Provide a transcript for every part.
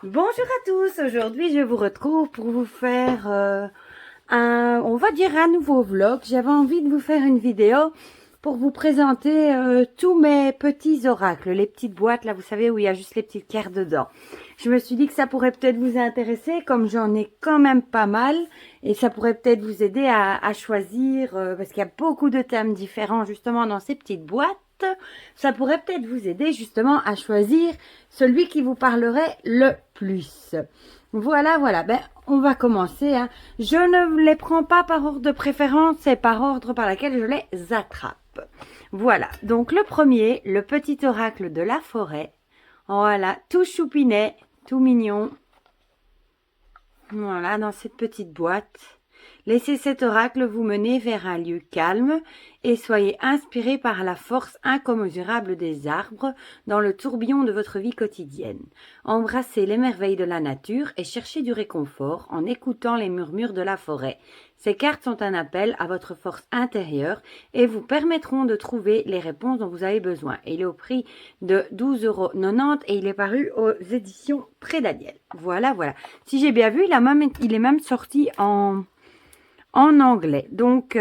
Bonjour à tous, aujourd'hui je vous retrouve pour vous faire on va dire un nouveau vlog. J'avais envie de vous faire une vidéo pour vous présenter tous mes petits oracles, les petites boîtes là, vous savez, où il y a juste les petites cartes dedans. Je me suis dit que ça pourrait peut-être vous intéresser, comme j'en ai quand même pas mal, et ça pourrait peut-être vous aider à choisir, parce qu'il y a beaucoup de thèmes différents justement dans ces petites boîtes. Ça pourrait peut-être vous aider justement à choisir celui qui vous parlerait le plus. Voilà. Ben, on va commencer. Hein. Je ne les prends pas par ordre de préférence, c'est par ordre par laquelle je les attrape. Voilà. Donc le premier, le petit oracle de la forêt. Voilà, tout choupinet, tout mignon. Voilà, dans cette petite boîte. Laissez cet oracle vous mener vers un lieu calme et soyez inspiré par la force incommensurable des arbres dans le tourbillon de votre vie quotidienne. Embrassez les merveilles de la nature et cherchez du réconfort en écoutant les murmures de la forêt. Ces cartes sont un appel à votre force intérieure et vous permettront de trouver les réponses dont vous avez besoin. Il est au prix de 12,90 € et il est paru aux éditions Prédaniel. Voilà. Si j'ai bien vu, il est même sorti en anglais. Donc,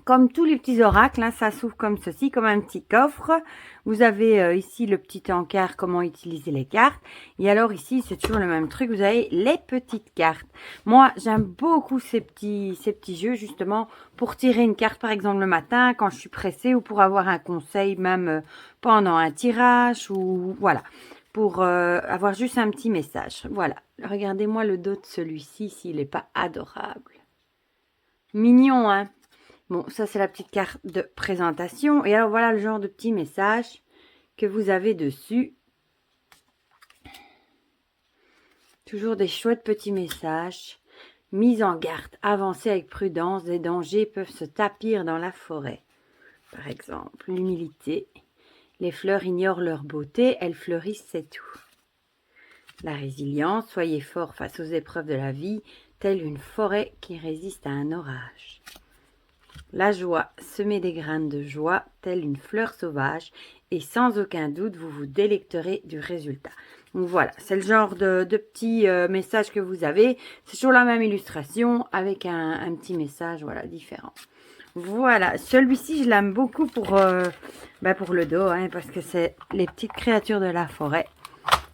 comme tous les petits oracles, hein, ça s'ouvre comme ceci, comme un petit coffre. Vous avez ici le petit encart, comment utiliser les cartes. Et alors ici, c'est toujours le même truc, vous avez les petites cartes. Moi, j'aime beaucoup ces petits jeux, justement, pour tirer une carte, par exemple, le matin, quand je suis pressée, ou pour avoir un conseil, même pendant un tirage, ou voilà, pour avoir juste un petit message. Voilà, regardez-moi le dos de celui-ci, s'il n'est pas adorable. Mignon, hein? Bon, ça, c'est la petite carte de présentation. Et alors, voilà le genre de petit message que vous avez dessus. Toujours des chouettes petits messages. Mise en garde. Avancez avec prudence. Des dangers peuvent se tapir dans la forêt. Par exemple, l'humilité. Les fleurs ignorent leur beauté. Elles fleurissent, c'est tout. La résilience. Soyez fort face aux épreuves de la vie, telle une forêt qui résiste à un orage. La joie, semez des graines de joie, telle une fleur sauvage, et sans aucun doute, vous vous délecterez du résultat. Donc voilà, c'est le genre de petit message que vous avez. C'est toujours la même illustration, avec un petit message, voilà, différent. Voilà, celui-ci, je l'aime beaucoup pour le dos, hein, parce que c'est les petites créatures de la forêt.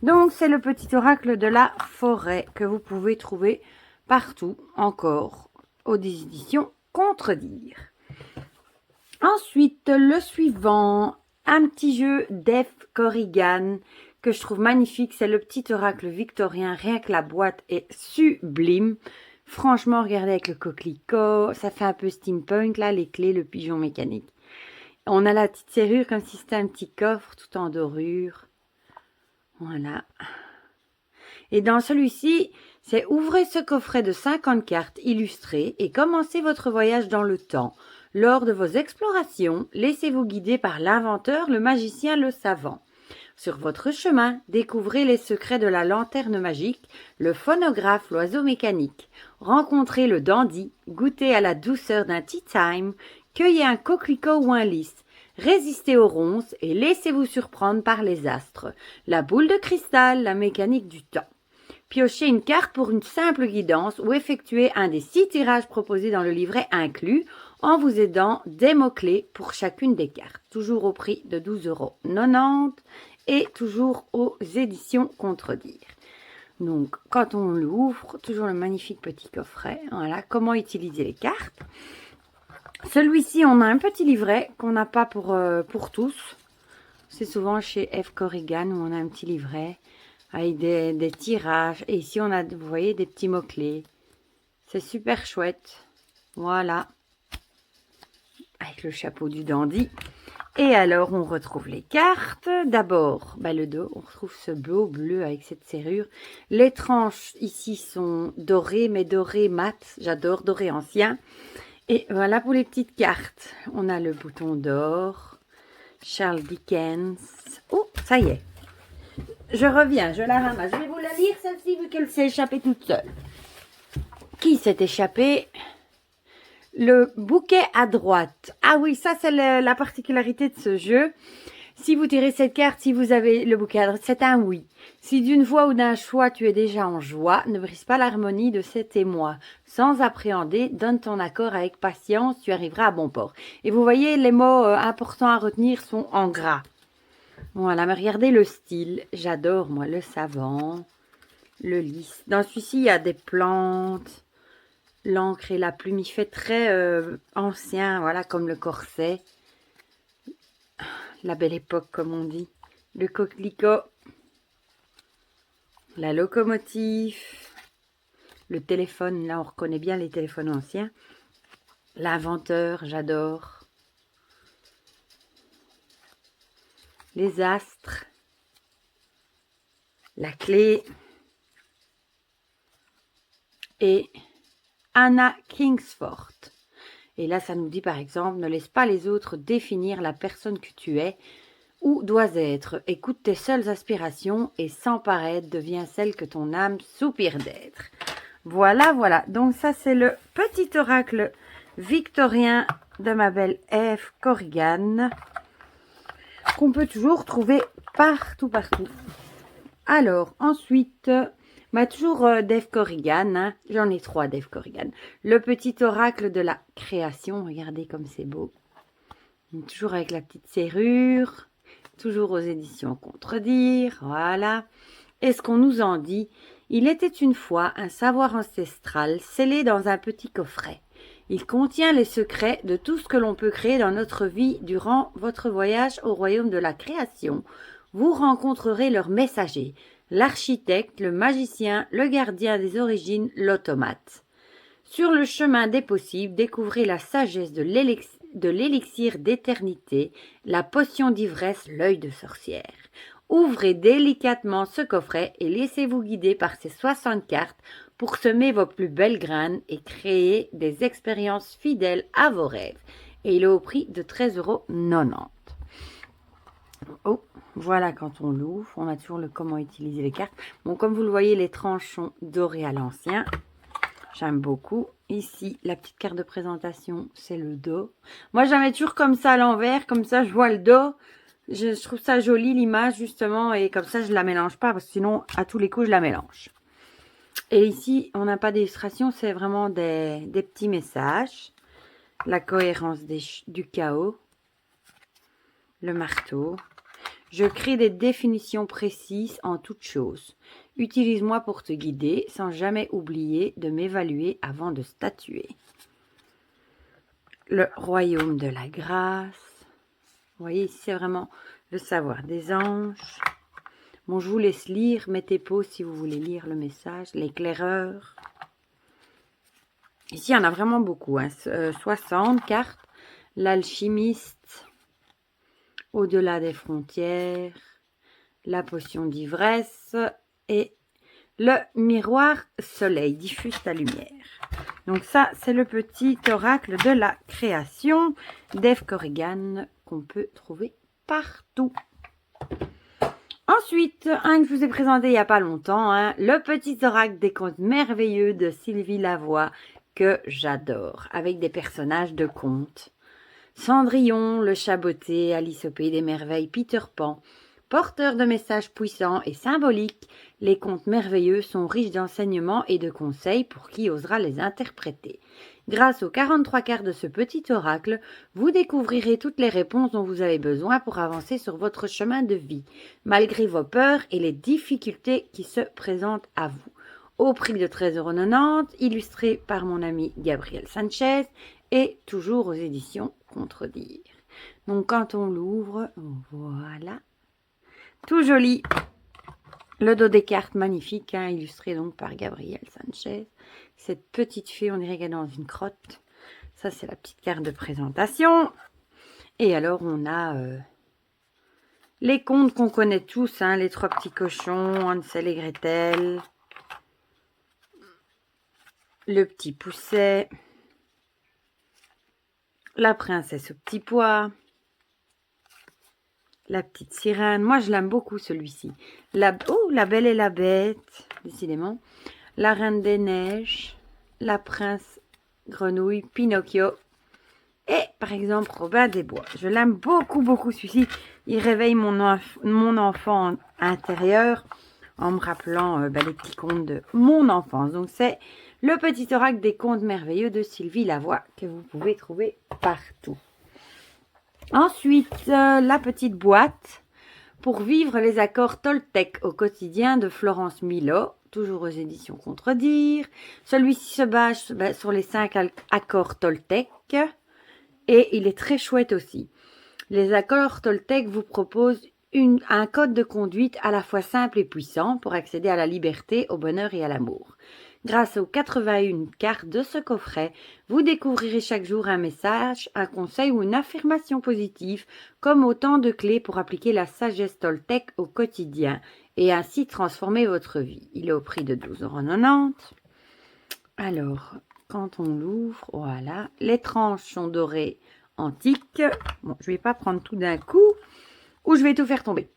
Donc, c'est le petit oracle de la forêt que vous pouvez trouver partout, encore, aux éditions Contredire. Ensuite, le suivant, un petit jeu d'F. Corrigan que je trouve magnifique. C'est le petit oracle victorien. Rien que la boîte est sublime. Franchement, regardez avec le coquelicot. Ça fait un peu steampunk, là, les clés, le pigeon mécanique. On a la petite serrure comme si c'était un petit coffre tout en dorure. Voilà. Et dans celui-ci, c'est ouvrez ce coffret de 50 cartes illustrées et commencez votre voyage dans le temps. Lors de vos explorations, laissez-vous guider par l'inventeur, le magicien, le savant. Sur votre chemin, découvrez les secrets de la lanterne magique, le phonographe, l'oiseau mécanique. Rencontrez le dandy, goûtez à la douceur d'un tea time, cueillez un coquelicot ou un lys. Résistez aux ronces et laissez-vous surprendre par les astres. La boule de cristal, la mécanique du temps. Piochez une carte pour une simple guidance ou effectuez un des 6 tirages proposés dans le livret inclus en vous aidant des mots-clés pour chacune des cartes. Toujours au prix de 12,90 € et toujours aux éditions Contredire. Donc, quand on l'ouvre, toujours le magnifique petit coffret. Voilà, comment utiliser les cartes. Celui-ci, on a un petit livret qu'on n'a pas pour tous. C'est souvent chez F. Corrigan où on a un petit livret avec des tirages. Et ici, on a, vous voyez, des petits mots-clés. C'est super chouette. Voilà. Avec le chapeau du dandy. Et alors, on retrouve les cartes. D'abord, le dos. On retrouve ce beau bleu avec cette serrure. Les tranches ici sont dorées, mais dorées mat. J'adore, doré ancien. Et voilà pour les petites cartes. On a le bouton d'or. Charles Dickens. Oh, ça y est. Je reviens, je la ramasse. Je vais vous la lire, celle-ci, vu qu'elle s'est échappée toute seule. Qui s'est échappé? Le bouquet à droite. Ah oui, ça, c'est la particularité de ce jeu. Si vous tirez cette carte, si vous avez le bouquet, c'est un oui. Si d'une voix ou d'un choix tu es déjà en joie, ne brise pas l'harmonie de cet émoi. Sans appréhender, donne ton accord avec patience, tu arriveras à bon port. Et vous voyez, les mots importants à retenir sont en gras. Voilà, mais regardez le style. J'adore, moi, le savant, le lisse. Dans celui-ci, il y a des plantes, l'encre et la plume. Il fait très ancien, voilà, comme le corset. La belle époque, comme on dit. Le coquelicot. La locomotive. Le téléphone, là, on reconnaît bien les téléphones anciens. L'inventeur, j'adore. Les astres. La clé. Et Anna Kingsford. Et là, ça nous dit par exemple, ne laisse pas les autres définir la personne que tu es ou dois être. Écoute tes seules aspirations et sans paraître, deviens celle que ton âme soupire d'être. Voilà, voilà. Donc ça, c'est le petit oracle victorien de ma belle Eve Corrigan qu'on peut toujours trouver partout, partout. Alors, ensuite... toujours d'Eve Corrigan, hein. J'en ai 3 d'Eve Corrigan. Le petit oracle de la création, regardez comme c'est beau. Toujours avec la petite serrure, toujours aux éditions Contredire, voilà. Et ce qu'on nous en dit, il était une fois un savoir ancestral scellé dans un petit coffret. Il contient les secrets de tout ce que l'on peut créer dans notre vie durant votre voyage au royaume de la création. Vous rencontrerez leurs messagers. L'architecte, le magicien, le gardien des origines, l'automate. Sur le chemin des possibles, découvrez la sagesse de l'élixir d'éternité, la potion d'ivresse, l'œil de sorcière. Ouvrez délicatement ce coffret et laissez-vous guider par ces 60 cartes pour semer vos plus belles graines et créer des expériences fidèles à vos rêves. Et il est au prix de 13,90 €. Oh, voilà quand on l'ouvre, on a toujours le comment utiliser les cartes. Bon, comme vous le voyez, les tranches sont dorées à l'ancien. J'aime beaucoup. Ici, la petite carte de présentation, c'est le dos. Moi, j'en mets toujours comme ça à l'envers, comme ça, je vois le dos. Je trouve ça joli, l'image, justement, et comme ça, je la mélange pas, parce que sinon, à tous les coups, je la mélange. Et ici, on n'a pas d'illustration, c'est vraiment des petits messages. La cohérence du chaos. Le marteau. Je crée des définitions précises en toutes choses. Utilise-moi pour te guider sans jamais oublier de m'évaluer avant de statuer. Le royaume de la grâce. Vous voyez, ici, c'est vraiment le savoir des anges. Bon, je vous laisse lire. Mettez pause si vous voulez lire le message. L'éclaireur. Ici, il y en a vraiment beaucoup. 60 cartes. L'alchimiste. Au-delà des frontières, la potion d'ivresse et le miroir soleil diffuse ta lumière. Donc ça, c'est le petit oracle de la création d'Eve Corrigan qu'on peut trouver partout. Ensuite, un que je vous ai présenté il n'y a pas longtemps, le petit oracle des contes merveilleux de Sylvie Lavoie que j'adore, avec des personnages de contes. Cendrillon, le Chaboté, Alice au pays des merveilles, Peter Pan. Porteurs de messages puissants et symboliques, les contes merveilleux sont riches d'enseignements et de conseils pour qui osera les interpréter. Grâce aux 43 cartes de ce petit oracle, vous découvrirez toutes les réponses dont vous avez besoin pour avancer sur votre chemin de vie, malgré vos peurs et les difficultés qui se présentent à vous. Au prix de 13,90 €, illustré par mon ami Gabriel Sanchez et toujours aux éditions Contredire. Donc quand on l'ouvre, voilà, tout joli. Le dos des cartes magnifique, illustré donc par Gabriel Sanchez. Cette petite fée, on dirait qu'elle est dans une crotte. Ça, c'est la petite carte de présentation. Et alors, on a les contes qu'on connaît tous, les 3 petits cochons, Hansel et Gretel, le petit pousset, la princesse au petit pois, la petite sirène. Moi, je l'aime beaucoup, celui-ci. La Belle et la Bête, décidément. La Reine des Neiges, la Prince Grenouille, Pinocchio et, par exemple, Robin des Bois. Je l'aime beaucoup, beaucoup, celui-ci. Il réveille mon enfant intérieur en me rappelant les petits contes de mon enfance. Donc, c'est le petit oracle des contes merveilleux de Sylvie Lavoie que vous pouvez trouver partout. Ensuite, la petite boîte pour vivre les accords Toltec au quotidien de Florence Milo, toujours aux éditions Contredire. Celui-ci se base sur les 5 accords Toltec et il est très chouette aussi. Les accords Toltec vous proposent un code de conduite à la fois simple et puissant pour accéder à la liberté, au bonheur et à l'amour. Grâce aux 81 cartes de ce coffret, vous découvrirez chaque jour un message, un conseil ou une affirmation positive, comme autant de clés pour appliquer la sagesse Toltec au quotidien et ainsi transformer votre vie. Il est au prix de 12,90 €. Alors, quand on l'ouvre, voilà, les tranches sont dorées antiques. Bon, je ne vais pas prendre tout d'un coup ou je vais tout faire tomber.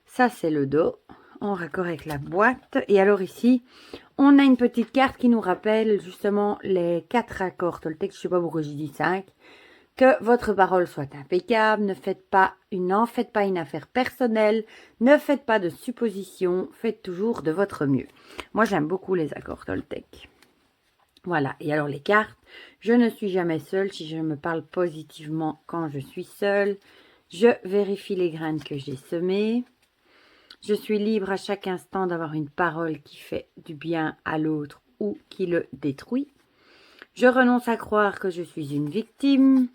Ça, c'est le dos en raccord avec la boîte. Et alors ici, on a une petite carte qui nous rappelle justement les 4 accords Toltec. Je ne sais pas pourquoi j'ai dit 5. Que votre parole soit impeccable, n'en faites pas une affaire personnelle, ne faites pas de suppositions, faites toujours de votre mieux. Moi, j'aime beaucoup les accords Toltec. Voilà, et alors les cartes, je ne suis jamais seule si je me parle positivement quand je suis seule. Je vérifie les graines que j'ai semées. Je suis libre à chaque instant d'avoir une parole qui fait du bien à l'autre ou qui le détruit. Je renonce à croire que je suis une victime.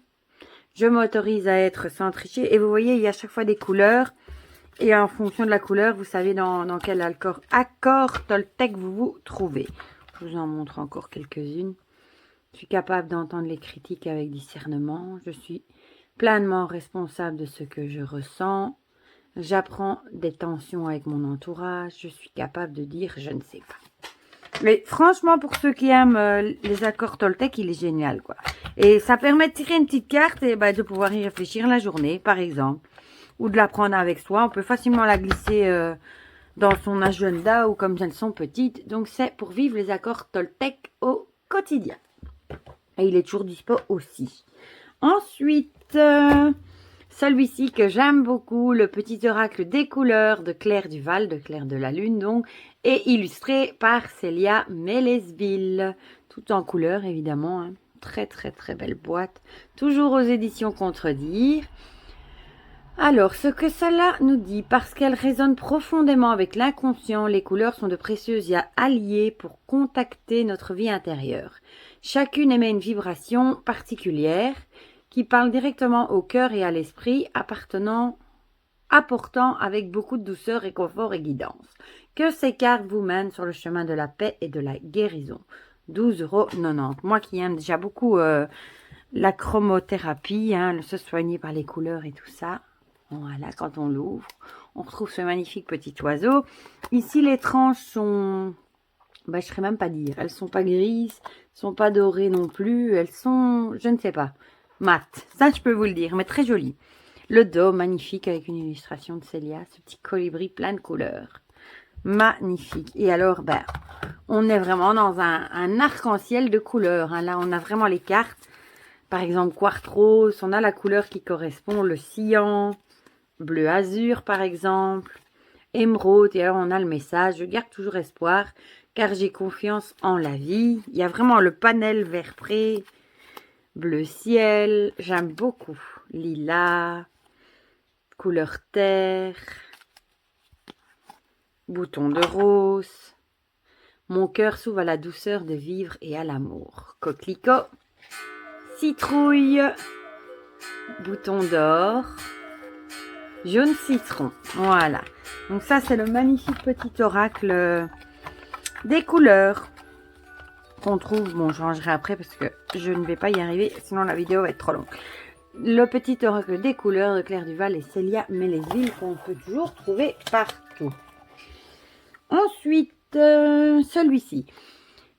Je m'autorise à être sans tricher. Et vous voyez, il y a à chaque fois des couleurs. Et en fonction de la couleur, vous savez dans quel accord Toltec vous vous trouvez. Je vous en montre encore quelques-unes. Je suis capable d'entendre les critiques avec discernement. Je suis pleinement responsable de ce que je ressens. J'apprends des tensions avec mon entourage. Je suis capable de dire je ne sais pas. Mais franchement, pour ceux qui aiment les accords Toltec, il est génial, quoi. Et ça permet de tirer une petite carte et de pouvoir y réfléchir la journée, par exemple. Ou de la prendre avec soi. On peut facilement la glisser dans son agenda ou comme elles sont petites. Donc, c'est pour vivre les accords Toltec au quotidien. Et il est toujours dispo aussi. Ensuite, celui-ci que j'aime beaucoup, le petit oracle des couleurs de Claire Duval, de Claire de la Lune, donc, et illustré par Célia Mélesville. Tout en couleur, évidemment. Hein. Très, très, très belle boîte. Toujours aux éditions Contredire. Alors, ce que cela nous dit, parce qu'elle résonne profondément avec l'inconscient, les couleurs sont de précieux alliés pour contacter notre vie intérieure. Chacune émet une vibration particulière qui parle directement au cœur et à l'esprit, apportant avec beaucoup de douceur, réconfort et guidance. Que ces cartes vous mènent sur le chemin de la paix et de la guérison. 12,90 €. Moi qui aime déjà beaucoup la chromothérapie, se soigner par les couleurs et tout ça. Voilà, quand on l'ouvre, on retrouve ce magnifique petit oiseau. Ici, les tranches sont, je ne saurais même pas dire, elles sont pas grises, sont pas dorées non plus, elles sont, je ne sais pas, mates. Ça, je peux vous le dire, mais très jolies. Le dos, magnifique, avec une illustration de Célia, ce petit colibri plein de couleurs. Magnifique. Et alors, on est vraiment dans un arc-en-ciel de couleurs. Hein. Là, on a vraiment les cartes. Par exemple, quartz-rose, on a la couleur qui correspond, le cyan, bleu azur par exemple, émeraude, et alors on a le message, je garde toujours espoir, car j'ai confiance en la vie. Il y a vraiment le panel vert pré, bleu ciel, j'aime beaucoup, lilas, couleur terre, bouton de rose, mon cœur s'ouvre à la douceur de vivre et à l'amour, coquelicot, citrouille, bouton d'or, jaune citron. Voilà. Donc ça, c'est le magnifique petit oracle des couleurs qu'on trouve. Bon, je rangerai après parce que je ne vais pas y arriver, sinon la vidéo va être trop longue. Le petit oracle des couleurs de Claire Duval et Célia Mélesville qu'on peut toujours trouver partout. Ensuite, celui-ci.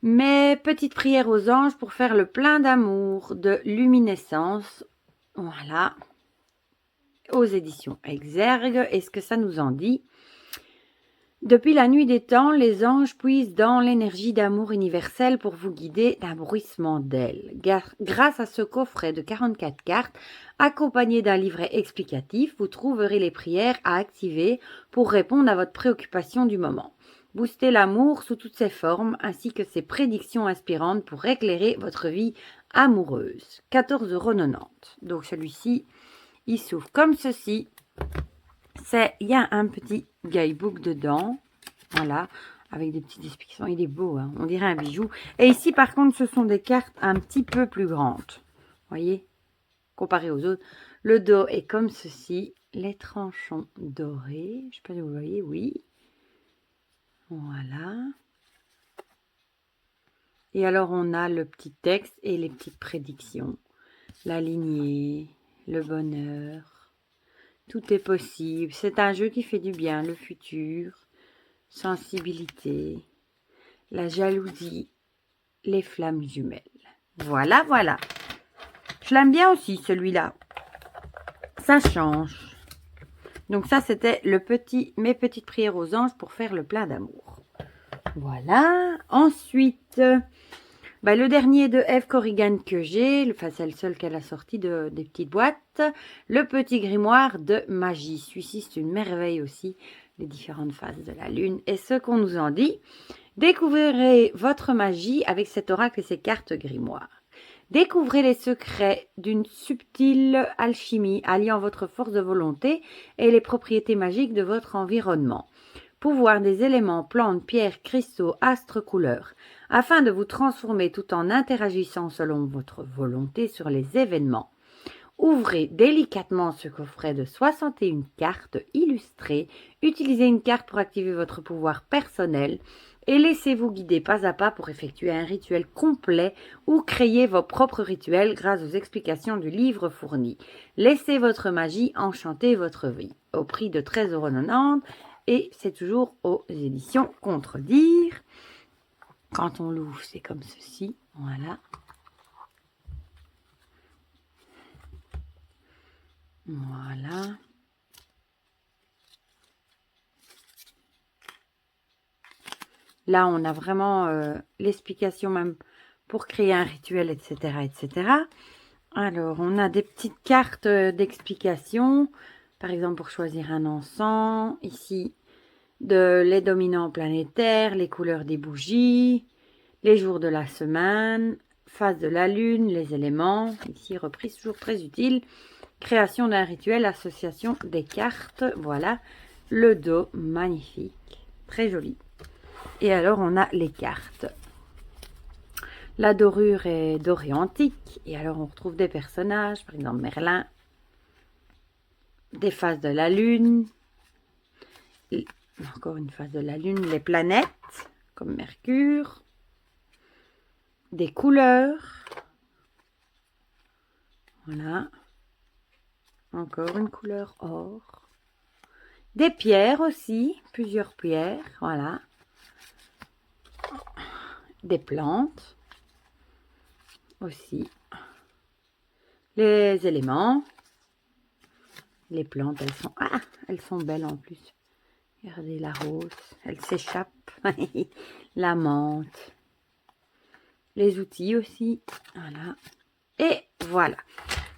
Mes petites prières aux anges pour faire le plein d'amour, de luminescence. Voilà. Aux éditions Exergue. Et ce que ça nous en dit? Depuis la nuit des temps, les anges puisent dans l'énergie d'amour universel pour vous guider d'un bruissement d'ailes. Grâce à ce coffret de 44 cartes, accompagné d'un livret explicatif, vous trouverez les prières à activer pour répondre à votre préoccupation du moment. Boostez l'amour sous toutes ses formes, ainsi que ses prédictions inspirantes pour éclairer votre vie amoureuse. 14,90 €. Donc celui-ci, il s'ouvre comme ceci. Il y a un petit guidebook dedans, voilà, avec des petites explications. Il est beau, hein, on dirait un bijou. Et ici, par contre, ce sont des cartes un petit peu plus grandes, voyez, comparé aux autres. Le dos est comme ceci, les tranchants dorés, je ne sais pas si vous voyez, oui. Voilà. Et alors, on a le petit texte et les petites prédictions. La lignée, le bonheur. Tout est possible. C'est un jeu qui fait du bien. Le futur, sensibilité, la jalousie, les flammes jumelles. Voilà, voilà. Je l'aime bien aussi, celui-là. Ça change. Donc ça, c'était mes petites prières aux anges pour faire le plein d'amour. Voilà. Ensuite, le dernier de Eve Corrigan que j'ai, enfin c'est le seul qu'elle a sorti des petites boîtes, le petit grimoire de magie. Celui-ci, c'est une merveille aussi, les différentes phases de la lune. Et ce qu'on nous en dit, découvrez votre magie avec cet oracle et ses cartes grimoire. Découvrez les secrets d'une subtile alchimie alliant votre force de volonté et les propriétés magiques de votre environnement. Pouvoir des éléments, plantes, pierres, cristaux, astres, couleurs, afin de vous transformer tout en interagissant selon votre volonté sur les événements. Ouvrez délicatement ce coffret de 61 cartes illustrées, utilisez une carte pour activer votre pouvoir personnel et laissez-vous guider pas à pas pour effectuer un rituel complet ou créer vos propres rituels grâce aux explications du livre fourni. Laissez votre magie enchanter votre vie. Au prix de 13,90 € et c'est toujours aux éditions Contredire. Quand on l'ouvre, c'est comme ceci, voilà. Voilà. Là, on a vraiment l'explication même pour créer un rituel, etc., etc. Alors, on a des petites cartes d'explication. Par exemple, pour choisir un encens. Ici, les dominants planétaires, les couleurs des bougies, les jours de la semaine, phase de la lune, les éléments. Ici, reprise, toujours très utile. Création d'un rituel, association des cartes. Voilà, le dos, magnifique, très joli. Et alors, on a les cartes. La dorure est dorée antique. Et alors, on retrouve des personnages, par exemple Merlin, des phases de la lune, encore une phase de la lune, les planètes, comme Mercure, des couleurs. Voilà. Encore une couleur or. Des pierres aussi, plusieurs pierres, voilà. Des plantes aussi. Les éléments. Les plantes, elles sont belles en plus. Regardez la rose, elle s'échappe. La menthe. Les outils aussi, voilà. Et voilà.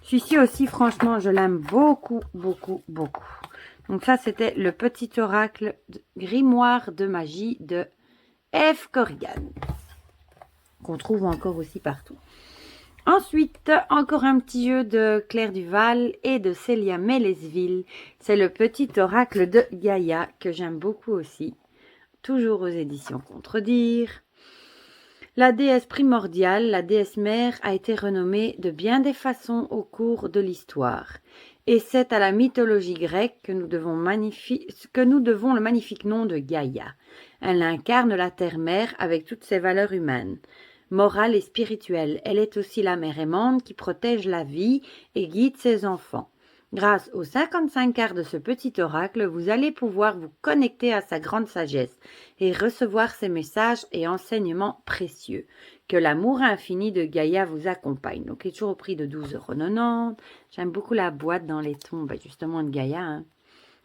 Celui-ci aussi, franchement, je l'aime beaucoup, beaucoup, beaucoup. Donc ça, c'était le petit oracle grimoire de magie de Eve Corrigan, qu'on trouve encore aussi partout. Ensuite, encore un petit jeu de Claire Duval et de Célia Mélesville. C'est le petit oracle de Gaïa, que j'aime beaucoup aussi. Toujours aux éditions Contredire. La déesse primordiale, la déesse mère, a été renommée de bien des façons au cours de l'histoire. Et c'est à la mythologie grecque que nous devons le magnifique nom de Gaïa. Elle incarne la terre-mère avec toutes ses valeurs humaines, morales et spirituelles. Elle est aussi la mère aimante qui protège la vie et guide ses enfants. Grâce aux 55 cartes de ce petit oracle, vous allez pouvoir vous connecter à sa grande sagesse et recevoir ses messages et enseignements précieux. Que l'amour infini de Gaïa vous accompagne. Donc, il est toujours au prix de 12,90 €. J'aime beaucoup la boîte dans les tons, justement, de Gaïa.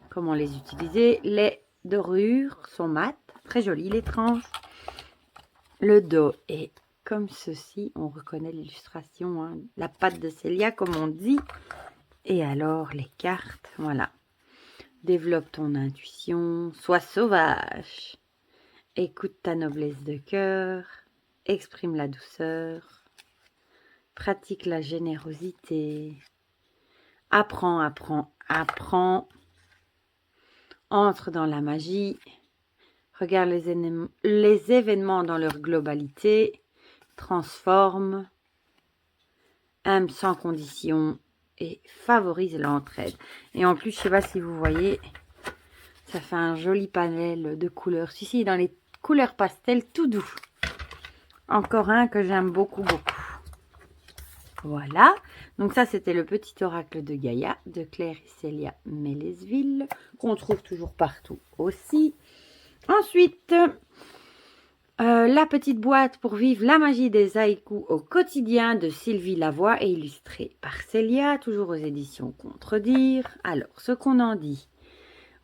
Comment les utiliser. Les dorures sont mates, très jolies les tranches. Le dos est comme ceci, on reconnaît l'illustration, hein, la patte de Célia comme on dit. Et alors les cartes, voilà. Développe ton intuition, sois sauvage. Écoute ta noblesse de cœur, exprime la douceur, pratique la générosité, apprends, apprends, apprends, entre dans la magie, regarde les événements dans leur globalité, transforme, aime sans condition et favorise l'entraide. Et en plus, je ne sais pas si vous voyez, ça fait un joli panel de couleurs. Ici, dans les couleurs pastel tout doux. Encore un que j'aime beaucoup, beaucoup. Voilà. Donc ça, c'était le petit oracle de Gaïa, de Claire et Célia Mélesville, qu'on trouve toujours partout aussi. Ensuite, la petite boîte pour vivre la magie des haïkus au quotidien de Sylvie Lavoie et illustrée par Célia, toujours aux éditions Contredire. Alors, ce qu'on en dit.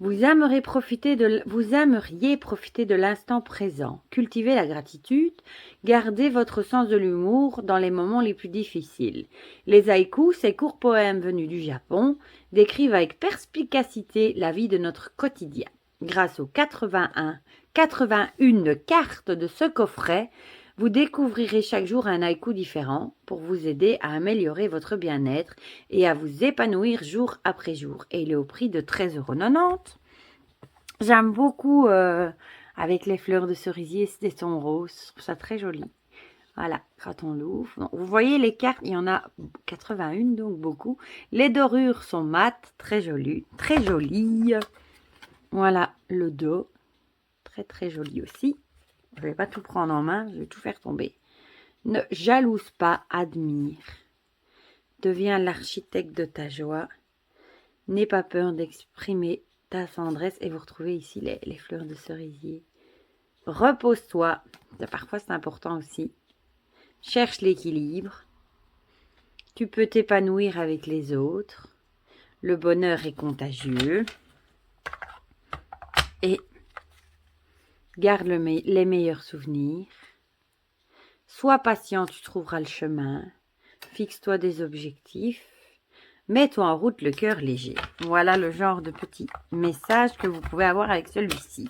Vous aimeriez profiter de l'instant présent, cultiver la gratitude, garder votre sens de l'humour dans les moments les plus difficiles. Les haïkus, ces courts poèmes venus du Japon, décrivent avec perspicacité la vie de notre quotidien. Grâce aux 81 cartes de ce coffret, vous découvrirez chaque jour un haïku différent pour vous aider à améliorer votre bien-être et à vous épanouir jour après jour. Et il est au prix de 13,90 €. J'aime beaucoup avec les fleurs de cerisier, c'est des tons roses. Je trouve ça très joli. Voilà, quand on l'ouvre. Vous voyez les cartes, il y en a 81, donc beaucoup. Les dorures sont mates, très jolies. Très jolies. Voilà, le dos. Très très joli aussi. Je ne vais pas tout prendre en main, je vais tout faire tomber. Ne jalouse pas, admire. Deviens l'architecte de ta joie. N'aie pas peur d'exprimer ta tendresse. Et vous retrouvez ici les fleurs de cerisier. Repose-toi. Parfois c'est important aussi. Cherche l'équilibre. Tu peux t'épanouir avec les autres. Le bonheur est contagieux. Et garde les meilleurs souvenirs. Sois patient, tu trouveras le chemin. Fixe-toi des objectifs. Mets-toi en route le cœur léger. Voilà le genre de petit message que vous pouvez avoir avec celui-ci.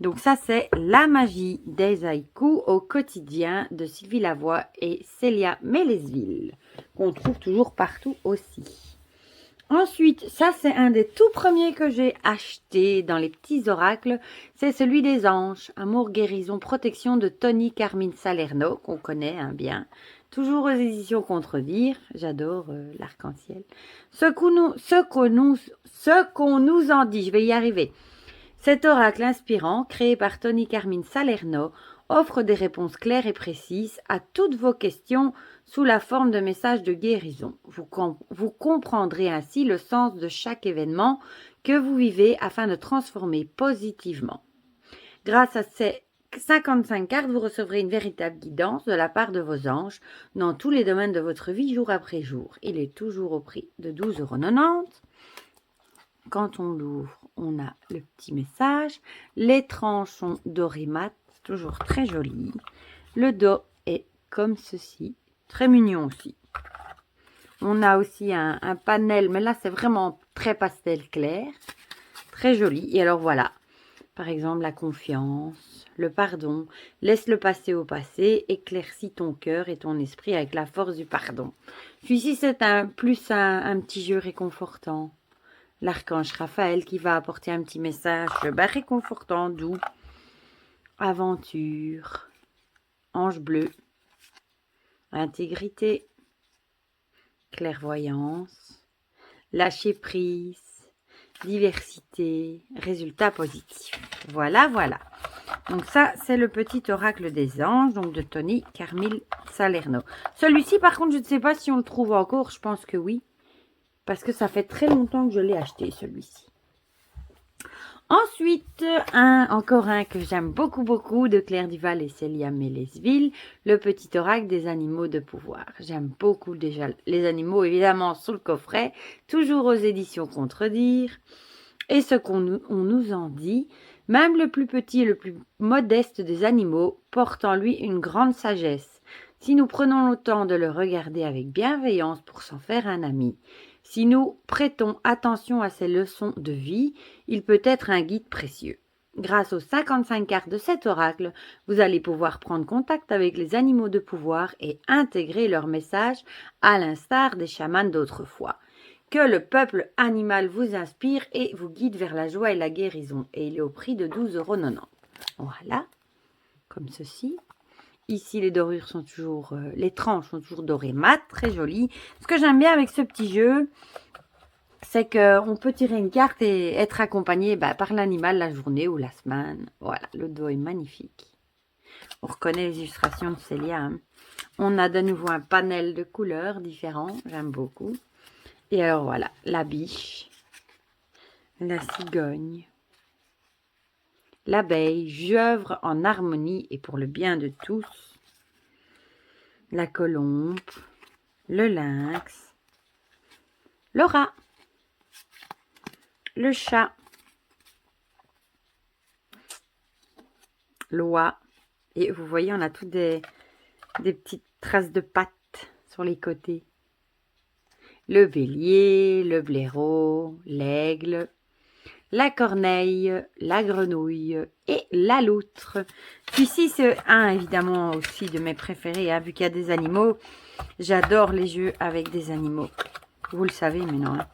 Donc ça, c'est la magie des haïkus au quotidien de Sylvie Lavoie et Célia Mélesville, qu'on trouve toujours partout aussi. Ensuite, ça c'est un des tout premiers que j'ai acheté dans les petits oracles. C'est celui des anges, amour, guérison, protection de Tony Carmine Salerno, qu'on connaît bien. Toujours aux éditions Contredire. J'adore l'arc-en-ciel. Ce qu'on nous en dit, je vais y arriver. Cet oracle inspirant, créé par Tony Carmine Salerno, offre des réponses claires et précises à toutes vos questions sous la forme de messages de guérison. Vous comprendrez ainsi le sens de chaque événement que vous vivez afin de transformer positivement. Grâce à ces 55 cartes, vous recevrez une véritable guidance de la part de vos anges dans tous les domaines de votre vie jour après jour. Il est toujours au prix de 12,90 €. Quand on l'ouvre, on a le petit message. Les tranches sont dorées mat, toujours très jolies. Le dos est comme ceci, très mignon aussi. On a aussi un panel, mais là c'est vraiment très pastel clair, très joli. Et alors voilà, par exemple la confiance, le pardon, laisse le passé au passé, éclaircis ton cœur et ton esprit avec la force du pardon. Celui-ci c'est un petit jeu réconfortant. L'archange Raphaël qui va apporter un petit message réconfortant, doux. Aventure, ange bleu, intégrité, clairvoyance, lâcher prise, diversité, résultat positif. Voilà, voilà. Donc ça, c'est le petit oracle des anges, donc de Tony Carmine Salerno. Celui-ci, par contre, je ne sais pas si on le trouve encore, je pense que oui. Parce que ça fait très longtemps que je l'ai acheté, celui-ci. Ensuite, encore un que j'aime beaucoup, beaucoup, de Claire Duval et Célia Mélesville, le petit oracle des animaux de pouvoir. J'aime beaucoup déjà les animaux, évidemment, sous le coffret, toujours aux éditions Contredire. Et ce on nous en dit, même le plus petit et le plus modeste des animaux porte en lui une grande sagesse. Si nous prenons le temps de le regarder avec bienveillance pour s'en faire un ami, si nous prêtons attention à ses leçons de vie, il peut être un guide précieux. Grâce aux 55 cartes de cet oracle, vous allez pouvoir prendre contact avec les animaux de pouvoir et intégrer leur message à l'instar des chamans d'autrefois. Que le peuple animal vous inspire et vous guide vers la joie et la guérison. Et il est au prix de 12,90 €. Voilà, comme ceci. Ici, les dorures sont toujours, les tranches sont toujours dorées mat, très jolies. Ce que j'aime bien avec ce petit jeu, c'est qu'on peut tirer une carte et être accompagné par l'animal la journée ou la semaine. Voilà, le dos est magnifique. On reconnaît les illustrations de Célia. Hein. On a de nouveau un panel de couleurs différents, j'aime beaucoup. Et alors voilà, la biche, la cigogne, l'abeille, j'œuvre en harmonie et pour le bien de tous, la colombe, le lynx, le rat, le chat, l'oie, et vous voyez, on a toutes des petites traces de pattes sur les côtés. Le bélier, le blaireau, l'aigle, la corneille, la grenouille et la loutre. Celui-ci, c'est un évidemment aussi de mes préférés, hein, vu qu'il y a des animaux. J'adore les jeux avec des animaux. Vous le savez maintenant. Hein.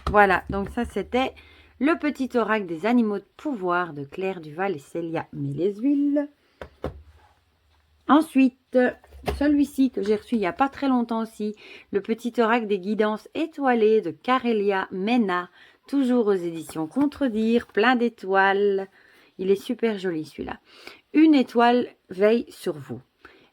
Voilà, donc ça c'était le petit oracle des animaux de pouvoir de Claire Duval et Célia Mélesville. Ensuite, celui-ci que j'ai reçu il n'y a pas très longtemps aussi, le petit oracle des guidances étoilées de Carélia Mena, toujours aux éditions Contredire, plein d'étoiles. Il est super joli celui-là. Une étoile veille sur vous.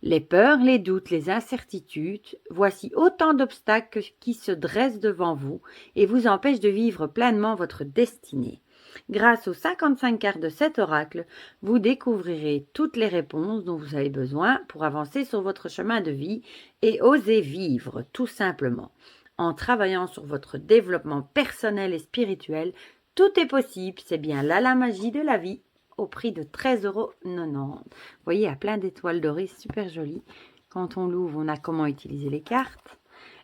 Les peurs, les doutes, les incertitudes, voici autant d'obstacles qui se dressent devant vous et vous empêchent de vivre pleinement votre destinée. Grâce aux 55 cartes de cet oracle, vous découvrirez toutes les réponses dont vous avez besoin pour avancer sur votre chemin de vie et oser vivre, tout simplement. En travaillant sur votre développement personnel et spirituel, tout est possible, c'est bien là la magie de la vie, au prix de 13,90 €. Vous voyez, il y a plein d'étoiles dorées, super jolies. Quand on l'ouvre, on a comment utiliser les cartes.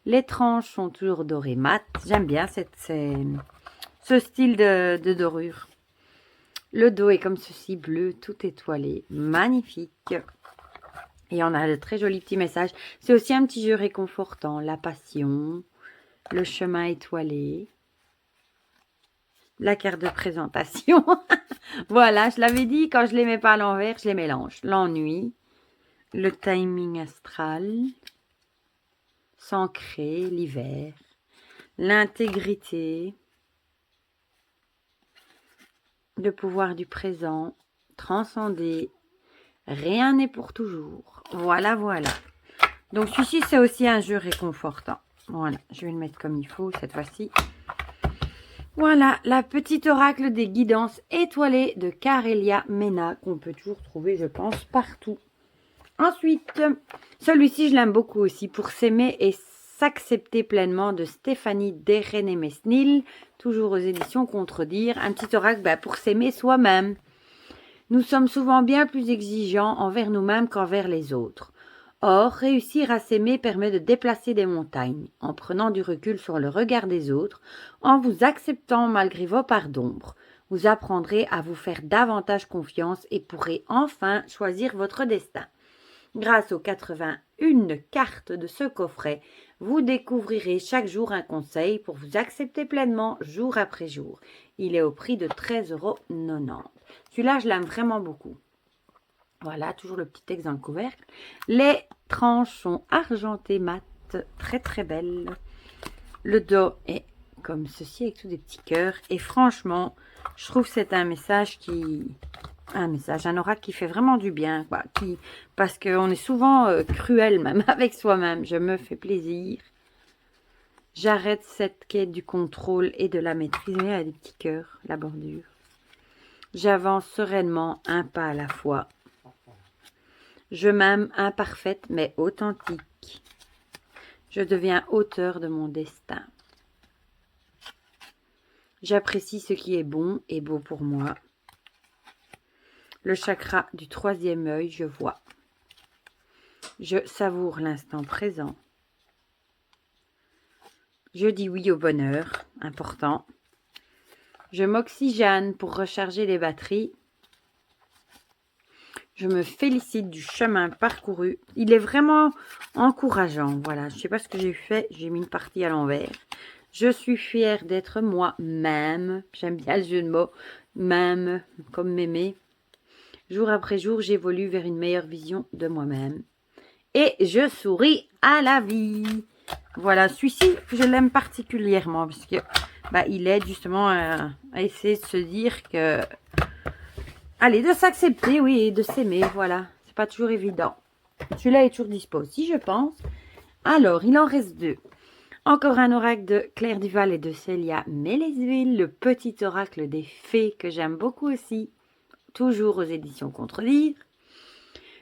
Les tranches sont toujours dorées mat. J'aime bien ce style de dorure. Le dos est comme ceci, bleu, tout étoilé, magnifique. Et on a de très jolis petits messages. C'est aussi un petit jeu réconfortant, la passion, le chemin étoilé, la carte de présentation. Voilà, je l'avais dit, quand je ne les mets pas à l'envers, je les mélange. L'ennui, le timing astral, s'ancrer, l'hiver, l'intégrité, le pouvoir du présent, transcender, rien n'est pour toujours. Voilà, voilà. Donc celui-ci, c'est aussi un jeu réconfortant. Voilà, je vais le mettre comme il faut cette fois-ci. Voilà, la petite oracle des guidances étoilées de Carélia Mena, qu'on peut toujours trouver, je pense, partout. Ensuite, celui-ci, je l'aime beaucoup aussi, pour s'aimer et s'accepter pleinement, de Stéphanie Derené-Mesnil, toujours aux éditions Contredire. Un petit oracle pour s'aimer soi-même. Nous sommes souvent bien plus exigeants envers nous-mêmes qu'envers les autres. Or, réussir à s'aimer permet de déplacer des montagnes, en prenant du recul sur le regard des autres, en vous acceptant malgré vos parts d'ombre. Vous apprendrez à vous faire davantage confiance et pourrez enfin choisir votre destin. Grâce aux 81 cartes de ce coffret, vous découvrirez chaque jour un conseil pour vous accepter pleinement jour après jour. Il est au prix de 13,90 €. Celui-là, je l'aime vraiment beaucoup. Voilà, toujours le petit texte dans le couvercle. Les tranches sont argentées mat, très très belles. Le dos est comme ceci, avec tous des petits cœurs. Et franchement, je trouve que c'est un message un oracle qui fait vraiment du bien. Quoi, parce qu'on est souvent cruel même avec soi-même. Je me fais plaisir. J'arrête cette quête du contrôle et de la maîtrise. Il y a des petits cœurs, la bordure. J'avance sereinement, un pas à la fois. Je m'aime imparfaite mais authentique. Je deviens auteur de mon destin. J'apprécie ce qui est bon et beau pour moi. Le chakra du 3e œil, je vois. Je savoure l'instant présent. Je dis oui au bonheur, important. Je m'oxygène pour recharger les batteries. Je me félicite du chemin parcouru. Il est vraiment encourageant. Voilà, je ne sais pas ce que j'ai fait. J'ai mis une partie à l'envers. Je suis fière d'être moi-même. J'aime bien le jeu de mots. Même, comme mémé. Jour après jour, j'évolue vers une meilleure vision de moi-même. Et je souris à la vie. Voilà, celui-ci, je l'aime particulièrement parce que il aide justement à essayer de se dire que... Allez, de s'accepter, oui, et de s'aimer, voilà. C'est pas toujours évident. Celui-là est toujours dispo aussi, je pense. Alors, il en reste 2. Encore un oracle de Claire Duval et de Célia Mélesville, le petit oracle des fées que j'aime beaucoup aussi. Toujours aux éditions Contredire.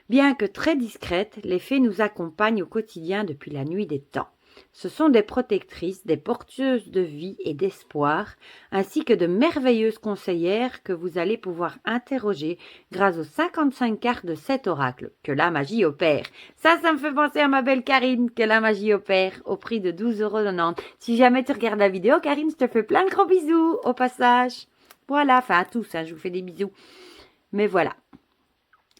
Bien que très discrètes, les fées nous accompagnent au quotidien depuis la nuit des temps. Ce sont des protectrices, des porteuses de vie et d'espoir, ainsi que de merveilleuses conseillères que vous allez pouvoir interroger grâce aux 55 cartes de cet oracle. Que la magie opère. Ça me fait penser à ma belle Karine, que la magie opère, au prix de 12,90 €. Si jamais tu regardes la vidéo, Karine, je te fais plein de gros bisous au passage. Voilà, enfin à tous, je vous fais des bisous. Mais voilà.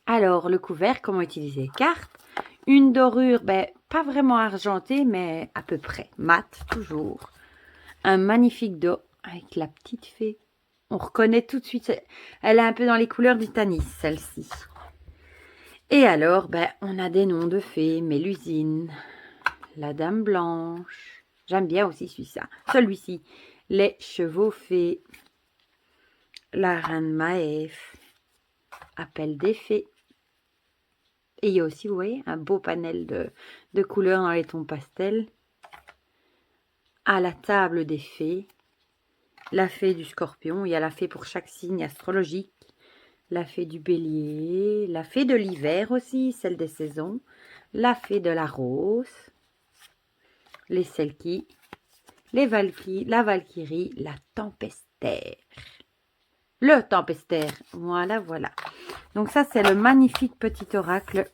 Alors, le couvert, comment utiliser les cartes? Une dorure, pas vraiment argentée, mais à peu près. Mat, toujours. Un magnifique dos avec la petite fée. On reconnaît tout de suite. Elle est un peu dans les couleurs du Tanis, celle-ci. Et alors, on a des noms de fées. Mélusine, la Dame Blanche. J'aime bien aussi celui-ci. Les Chevaux Fées. La Reine Maëf. Appel des Fées. Et il y a aussi, vous voyez, un beau panel de couleurs dans les tons pastels. À la table des fées, la fée du Scorpion. Il y a la fée pour chaque signe astrologique. La fée du Bélier. La fée de l'hiver aussi, celle des saisons. La fée de la Rose. Les Selkies. La Valkyrie. La Tempestère. Le Tempestère. Voilà, voilà. Donc ça, c'est le magnifique petit oracle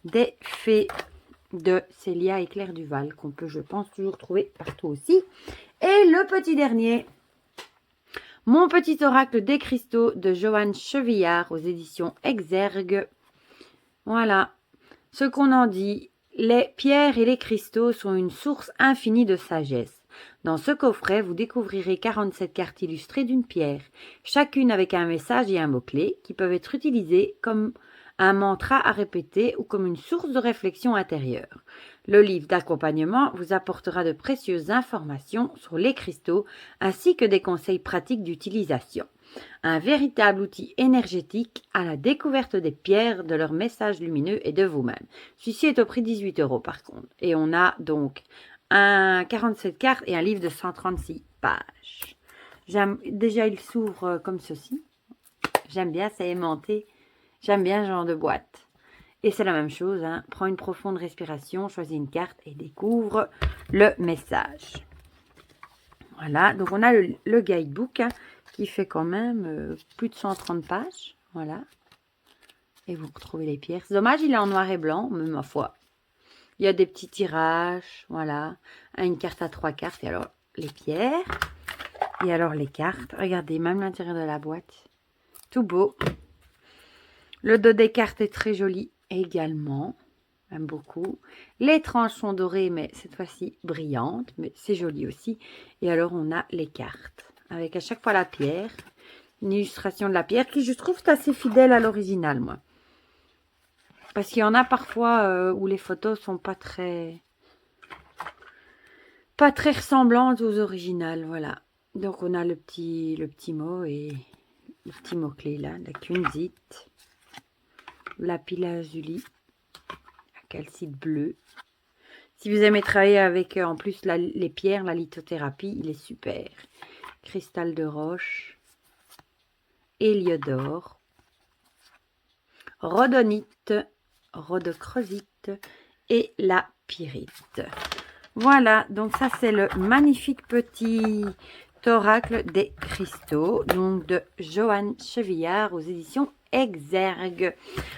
des fées de Célia et Claire Duval, qu'on peut, je pense, toujours trouver partout aussi. Et le petit dernier, mon petit oracle des cristaux de Joanne Chevillard aux éditions Exergue. Voilà. Ce qu'on en dit, les pierres et les cristaux sont une source infinie de sagesse. Dans ce coffret, vous découvrirez 47 cartes illustrées d'une pierre, chacune avec un message et un mot-clé qui peuvent être utilisés comme un mantra à répéter ou comme une source de réflexion intérieure. Le livre d'accompagnement vous apportera de précieuses informations sur les cristaux ainsi que des conseils pratiques d'utilisation. Un véritable outil énergétique à la découverte des pierres, de leurs messages lumineux et de vous-même. Celui-ci est au prix de 18 € par contre. Et on a donc un 47 cartes et un livre de 136 pages. Déjà, il s'ouvre comme ceci. J'aime bien, c'est aimanté. J'aime bien ce genre de boîte. Et c'est la même chose. Prends une profonde respiration, choisis une carte et découvre le message. Voilà, donc on a le guidebook qui fait quand même plus de 130 pages. Voilà. Et vous retrouvez les pierres. C'est dommage, il est en noir et blanc, mais ma foi. Il y a des petits tirages, voilà. Une carte à 3 cartes. Et alors, les pierres. Et alors, les cartes. Regardez, même l'intérieur de la boîte. Tout beau. Le dos des cartes est très joli également. J'aime beaucoup. Les tranches sont dorées, mais cette fois-ci brillantes. Mais c'est joli aussi. Et alors, on a les cartes. Avec à chaque fois la pierre. Une illustration de la pierre qui, je trouve, est assez fidèle à l'original, moi. Parce qu'il y en a parfois où les photos sont pas très ressemblantes aux originales, voilà. Donc on a le petit mot et le petit mot-clé là, la kunzite, lapis lazuli, la calcite bleue. Si vous aimez travailler avec en plus les pierres, la lithothérapie, il est super. Cristal de roche, héliodore, rhodonite, rhodochrosite et la pyrite. Voilà, donc ça c'est le magnifique petit Oracle des cristaux, donc de Joanne Chevillard aux éditions Exergue.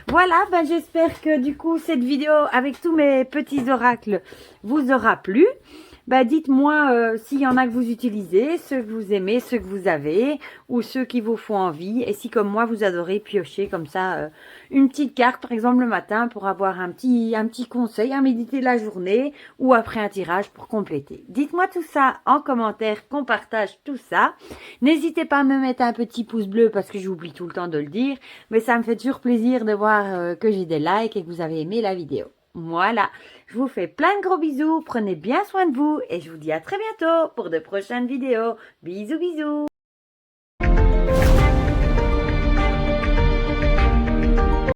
Voilà, ben j'espère que du coup cette vidéo avec tous mes petits oracles vous aura plu. Ben dites-moi s'il y en a que vous utilisez, ceux que vous aimez, ceux que vous avez, ou ceux qui vous font envie. Et si comme moi vous adorez piocher comme ça une petite carte, par exemple le matin, pour avoir un petit conseil à méditer la journée, ou après un tirage pour compléter. Dites-moi tout ça en commentaire, qu'on partage tout ça. N'hésitez pas à me mettre un petit pouce bleu parce que j'oublie tout le temps de le dire, mais ça me fait toujours plaisir de voir que j'ai des likes et que vous avez aimé la vidéo. Voilà, je vous fais plein de gros bisous, prenez bien soin de vous et je vous dis à très bientôt pour de prochaines vidéos. Bisous bisous.